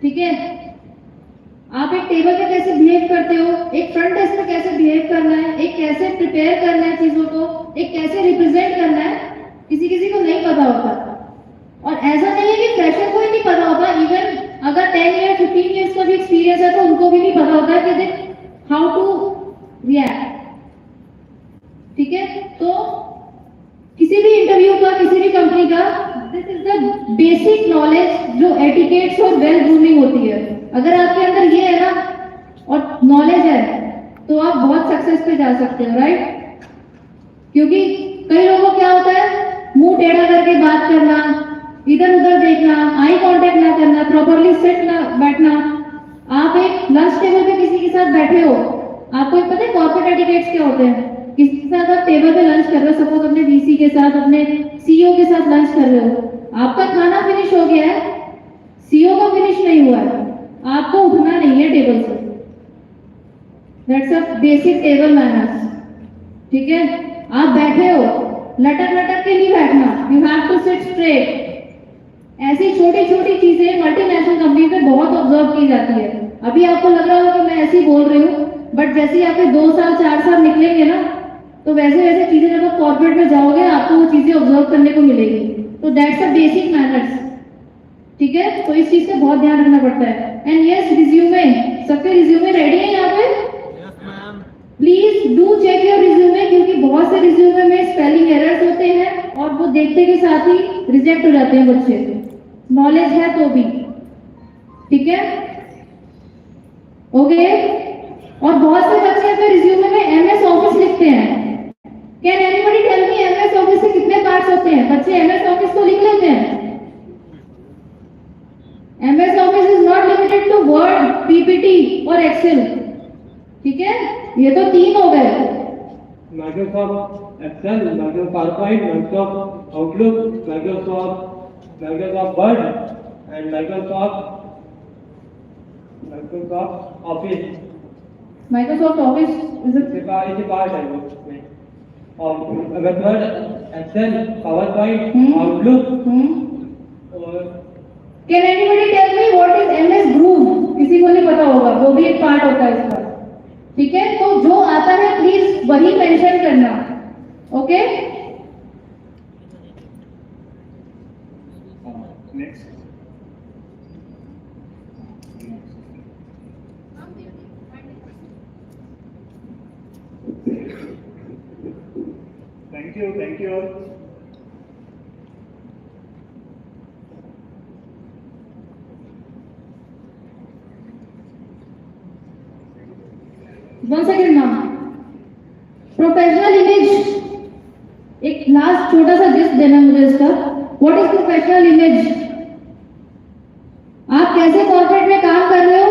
ठीक है। आप एक टेबल पे कैसे बिहेव करते हो, एक फ्रंट डेस्क पे कैसे बिहेव करना है, एक कैसे प्रिपेयर करना है चीजों को, एक कैसे रिप्रेजेंट करना है, किसी किसी को नहीं पता होता। और ऐसा नहीं है कि फ्रेशर को ही नहीं पता होता, इवन अगर 10 या 15 इयर्स का भी एक्सपीरियंस है तो उनको भी नहीं पता होता कि हाउ टू रिएक्ट। ठीक है, तो किसी भी इंटरव्यू का, किसी भी कंपनी का, this is the basic knowledge जो एटिकेट्स और वेल ग्रूमिंग होती है। अगर आपके अंदर ये है ना और नॉलेज है तो आप बहुत सक्सेस पे जा सकते हो, राइट। क्योंकि कई लोगों को क्या होता है, मुंह टेढ़ा करके बात करना, इधर उधर देखना, आई कांटेक्ट ना करना, प्रॉपर्ली सेट ना बैठना। आप एक लंच टेबल पे किसी के साथ बैठे हो, आपको पता है कॉर्पोरेट एटिकेट्स क्या होते हैं। किसी के साथ आप टेबल पे लंच कर रहे हो, सपोज अपने वीसी के साथ, अपने सीईओ के साथ लंच कर रहे हो, आपका खाना फिनिश हो गया है, सीईओ का फिनिश नहीं हुआ है, आपको उठना नहीं है टेबल से। That's a basic table manners. ठीक है, आप बैठे हो, लटक लटक के नहीं बैठना, you have to sit straight. ऐसी छोटी छोटी चीजें मल्टीनेशनल कंपनी पे बहुत ऑब्जर्व की जाती है। अभी आपको लग रहा होगा कि मैं ऐसी बोल रही हूँ, बट जैसे ही आपके 2 साल 4 साल निकलेंगे ना, तो वैसे वैसे चीजें जब आप कॉर्पोरेट में जाओगे आपको वो चीजें ऑब्जर्व करने को मिलेगी। तो दैट्स अ बेसिक मैनर्स। ठीक है, तो इस चीज का बहुत ध्यान रखना पड़ता है। एंड यस, रिज्यूमे, सबके रिज्यूमे रेडी है यहाँ पे? Please do check your resume, क्योंकि बहुत से रिज्यूमे में स्पेलिंग एरर्स होते हैं और वो देखते के साथ ही रिजेक्ट हो जाते हैं बच्चे, नॉलेज है तो भी। ठीक है, ओके। और बहुत से बच्चे अपने रिज्यूमे में एमएस ऑफिस लिखते हैं। Can anybody tell me MS Office के कितने पार्ट्स होते हैं? बच्चे एमएस ऑफिस तो लिख लेते हैं। MS Office is not limited to Word, PPT और एक्सेल। ठीक है, ये तो 3 हो गए। Microsoft Excel, Microsoft PowerPoint, Microsoft Outlook, Microsoft Word and Microsoft Office. Microsoft Office इसे पार्ट है वो में। और अगर वर्ड, एक्सेल, पावरपॉइंट, आउटलुक और can anybody tell me what is MS Groove? किसी को नहीं पता होगा, वो भी एक पार्ट होता है इसका। ठीक है, तो जो आता है प्लीज वही मेंशन करना। Okay, next. Thank you. One second नाम, प्रोफेशनल इमेज। एक लास्ट छोटा सा जिस्ट देना मुझे इसका। What is professional image? आप कैसे कॉर्पोरेट में काम कर रहे हो,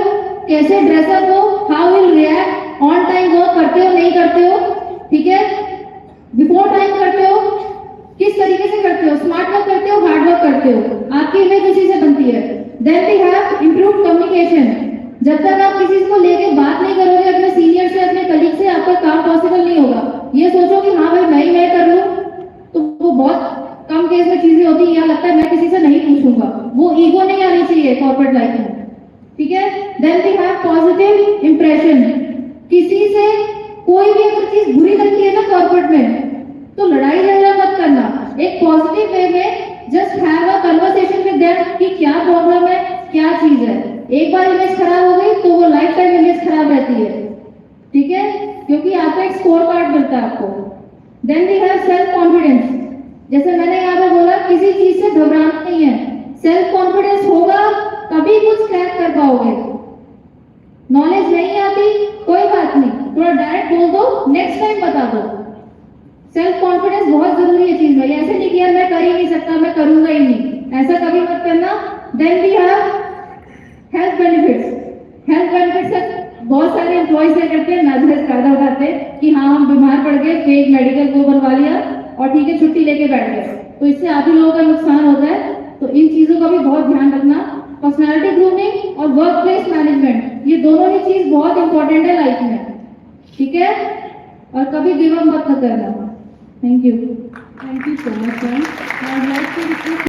कैसे ड्रेसअप हो, how will react, on time work करते हो नहीं करते हो, ठीक है, बिफोर टाइम करते हो, किस तरीके से करते हो, स्मार्ट वर्क करते हो, हार्ड वर्क करते हो, आपकी इमेज उसी से बनती है। Then we have improve communication. जब तक आप किसी को लेके बात नहीं करोगे अपने सीनियर से, अपने कलीग से, आपका काम पॉसिबल नहीं होगा। ये सोचो कि हाँ भाई मैं कर लूं, तो वो बहुत कम केस में चीजें होती है। यहाँ लगता है मैं किसी से नहीं पूछूंगा, वो ईगो नहीं आनी चाहिए कॉर्पोरेट लाइफ में। ठीक है, then we have positive impression. किसी से कोई भी अगर चीज बुरी लगती है ना कॉर्पोरेट में, तो लड़ाई झगड़ा मत करना, एक पॉजिटिव वे में just have a conversation with them कि क्या प्रॉब्लम है, क्या चीज है। एक बार इमेज खराब हो गई तो वो लाइफ टाइम इमेज खराब रहती है। ठीक है, क्योंकि आपका एक स्कोर कार्ड मिलता है आपको। Then we have self confidence. जैसे मैंने यहाँ पे बोला, किसी चीज से घबराना नहीं है। सेल्फ कॉन्फिडेंस होगा तभी कुछ क्रैक कर पाओगे। नॉलेज नहीं आती कोई बात नहीं, थोड़ा डायरेक्ट बोल दो, नेक्स्ट टाइम बता दो। सेल्फ कॉन्फिडेंस बहुत जरूरी है चीज में। ऐसे नहीं कि यार मैं कर ही नहीं सकता, मैं करूंगा ही नहीं, ऐसा कभी मत करना। Then we have health benefits. Health benefits बहुत सारे एम्प्लॉयज क्या करते हैं, नजर फायदा उठाते हैं कि हाँ हम बीमार पड़ गए, फेक मेडिकल को बनवा लिया और ठीक है छुट्टी लेके बैठ गए, तो इससे आप ही लोगों का नुकसान होता है। तो इन चीजों का भी बहुत ध्यान रखना। पर्सनालिटी ग्रूमिंग और वर्क प्लेस मैनेजमेंट, ये दोनों ही चीज बहुत इंपॉर्टेंट है लाइफ में। ठीक है, और कभी गिव अप मत करना। Thank you so much.